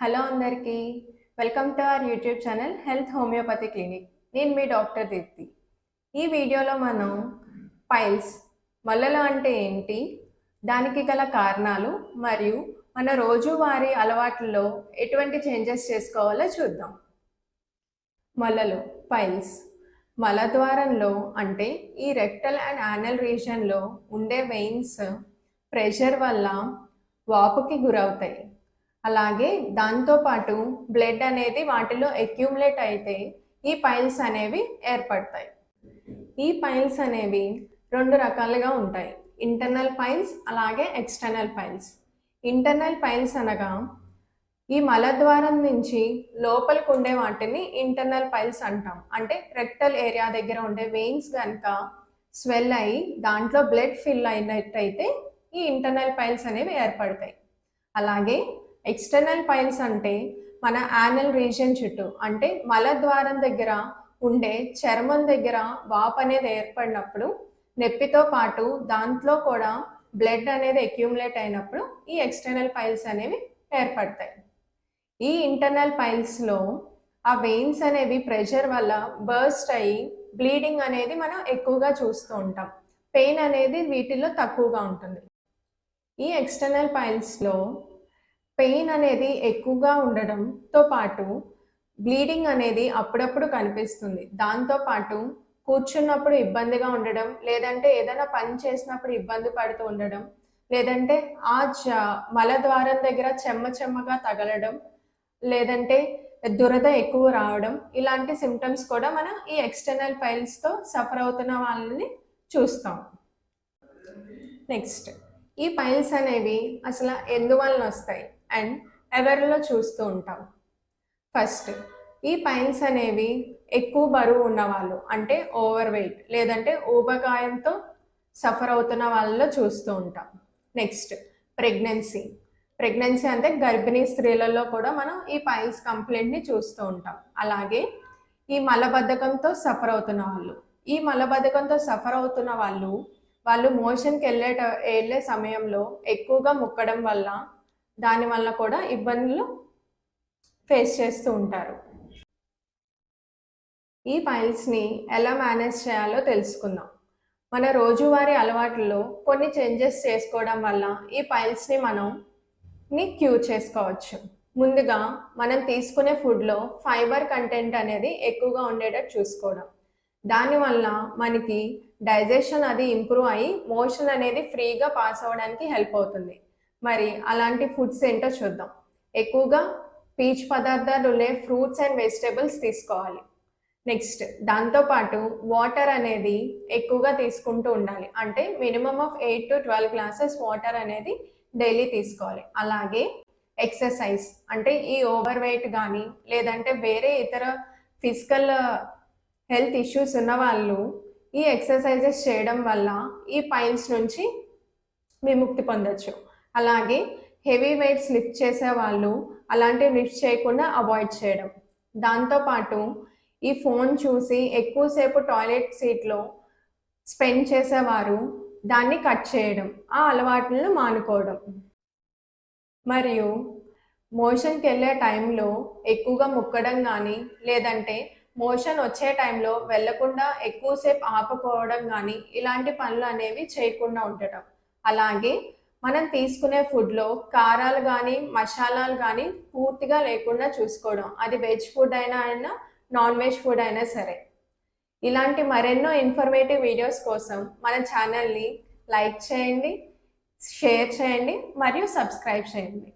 Hello అందరికీ welcome to our YouTube channel health homeopathy clinic. నేను మీ doctor Deepti. ఈ వీడియోలో మనం పైల్స్ మల్లలు అంటే ఏంటి, దానికి గల కారణాలు మరియు మన రోజువారీ అలవాట్లలో ఎటువంటి చేంజెస్ చేసుకోవాలో చూద్దాం. మల్లలు పైల్స్ మలద్వారంలో అంటే ఈ రెక్టల్ అండ్ యానల్ రీజన్లో ఉండే వెయిన్స్ ప్రెషర్ వల్ల వాపుకి గురవుతాయి. అలాగే దాంతోపాటు బ్లడ్ అనేది వాటిలో అక్యూములేట్ అయితే ఈ పైల్స్ అనేవి ఏర్పడతాయి. ఈ పైల్స్ అనేవి రెండు రకాలుగా ఉంటాయి, ఇంటర్నల్ పైల్స్ అలాగే ఎక్స్టర్నల్ పైల్స్. ఇంటర్నల్ పైల్స్ అనగా ఈ మలద్వారం నుంచి లోపలికి ఉండే వాటిని ఇంటర్నల్ పైల్స్ అంటాం. అంటే రెక్టల్ ఏరియా దగ్గర ఉండే వెయిన్స్ కనుక స్వెల్ అయ్యి దాంట్లో బ్లడ్ ఫిల్ అయినట్టయితే ఈ ఇంటర్నల్ పైల్స్ అనేవి ఏర్పడతాయి. అలాగే ఎక్స్టర్నల్ పైల్స్ అంటే మన యానల్ రీజియన్ చుట్టూ అంటే మలద్వారం దగ్గర ఉండే చర్మం దగ్గర వాపు అనేది ఏర్పడినప్పుడు నొప్పితో పాటు దాంట్లో కూడా బ్లడ్ అనేది అక్యూములేట్ అయినప్పుడు ఈ ఎక్స్టర్నల్ పైల్స్ అనేవి ఏర్పడతాయి. ఈ ఇంటర్నల్ పైల్స్లో ఆ వెయిన్స్ అనేవి ప్రెషర్ వల్ల బర్స్ట్ అయ్యి బ్లీడింగ్ అనేది మనం ఎక్కువగా చూస్తూ ఉంటాం. పెయిన్ అనేది వీటిల్లో తక్కువగా ఉంటుంది. ఈ ఎక్స్టర్నల్ పైల్స్లో పెయిన్ అనేది ఎక్కువగా ఉండడంతో పాటు బ్లీడింగ్ అనేది అప్పుడప్పుడు కనిపిస్తుంది. దాంతోపాటు కూర్చున్నప్పుడు ఇబ్బందిగా ఉండడం, లేదంటే ఏదైనా పని చేసినప్పుడు ఇబ్బంది పడుతూ ఉండడం, లేదంటే ఆ మలద్వారం దగ్గర చెమ్మగా తగలడం, లేదంటే దురద ఎక్కువ రావడం, ఇలాంటి సిమ్టమ్స్ కూడా మనం ఈ ఎక్స్టర్నల్ పైల్స్తో సఫర్ అవుతున్న వాళ్ళని చూస్తాం. నెక్స్ట్, ఈ పైల్స్ అనేవి అసలు ఎందువలన వస్తాయి అండ్ ఎవరిలో చూస్తూ ఉంటాం. ఫస్ట్, ఈ పైల్స్ అనేవి ఎక్కువ బరువు ఉన్నవాళ్ళు అంటే ఓవర్ వెయిట్ లేదంటే ఊబకాయంతో సఫర్ అవుతున్న వాళ్ళలో చూస్తూ ఉంటాం. నెక్స్ట్, ప్రెగ్నెన్సీ అంటే గర్భిణీ స్త్రీలలో కూడా మనం ఈ పైల్స్ కంప్లైంట్ని చూస్తూ ఉంటాం. అలాగే ఈ మలబద్ధకంతో సఫర్ అవుతున్న వాళ్ళు మోషన్కి వెళ్ళే సమయంలో ఎక్కువగా ముక్కడం వల్ల దానివల్ల కూడా ఇబ్బందులు ఫేస్ చేస్తూ ఉంటారు. ఈ పైల్స్ని ఎలా మేనేజ్ చేయాలో తెలుసుకుందాం. మన రోజువారీ అలవాట్లలో కొన్ని చేంజెస్ చేసుకోవడం వల్ల ఈ పైల్స్ని మనం క్యూర్ చేసుకోవచ్చు. ముందుగా మనం తీసుకునే ఫుడ్లో ఫైబర్ కంటెంట్ అనేది ఎక్కువగా ఉండేటట్టు చూసుకోవడం. దానివల్ల మనకి డైజెషన్ అది ఇంప్రూవ్ అయ్యి మోషన్ అనేది ఫ్రీగా పాస్ అవ్వడానికి హెల్ప్ అవుతుంది. మరి అలాంటి ఫుడ్స్ ఏంటో చూద్దాం. ఎక్కువగా పీచు పదార్థాలు ఉండే ఫ్రూట్స్ అండ్ వెజిటేబుల్స్ తీసుకోవాలి. నెక్స్ట్, దాంతోపాటు వాటర్ అనేది ఎక్కువగా తీసుకుంటూ ఉండాలి. అంటే minimum of 8 to 12 glasses water అనేది డైలీ తీసుకోవాలి. అలాగే ఎక్సర్సైజ్ అంటే ఈ ఓవర్ వెయిట్ కానీ లేదంటే వేరే ఇతర ఫిజికల్ హెల్త్ ఇష్యూస్ ఉన్న వాళ్ళు ఈ ఎక్సర్సైజెస్ చేయడం వల్ల ఈ పైల్స్ నుంచి విముక్తి పొందొచ్చు. అలాగే హెవీ వెయిట్స్ లిఫ్ట్ చేసే వాళ్ళు అలాంటివి లిఫ్ట్ చేయకుండా అవాయిడ్ చేయడం. దాంతోపాటు ఈ ఫోన్ చూసి ఎక్కువసేపు టాయిలెట్ సీట్లో స్పెండ్ చేసేవారు దాన్ని కట్ చేయడం, ఆ అలవాట్లను మానుకోవడం. మరియు మోషన్కి వెళ్ళే టైంలో ఎక్కువగా ముక్కడం కానీ లేదంటే మోషన్ వచ్చే టైంలో వెళ్లకుండా ఎక్కువసేపు ఆపుకోవడం కానీ ఇలాంటి పనులు అనేవి చేయకుండా ఉండటం. అలాగే మనం తీసుకునే ఫుడ్లో కారాలు కానీ మసాలాలు కానీ పూర్తిగా లేకుండా చూసుకోవడం. అది వెజ్ ఫుడ్ అయినా నాన్ వెజ్ ఫుడ్ అయినా సరే. ఇలాంటి మరెన్నో ఇన్ఫర్మేటివ్ వీడియోస్ కోసం మన ఛానల్ని లైక్ చేయండి, షేర్ చేయండి మరియు సబ్స్క్రైబ్ చేయండి.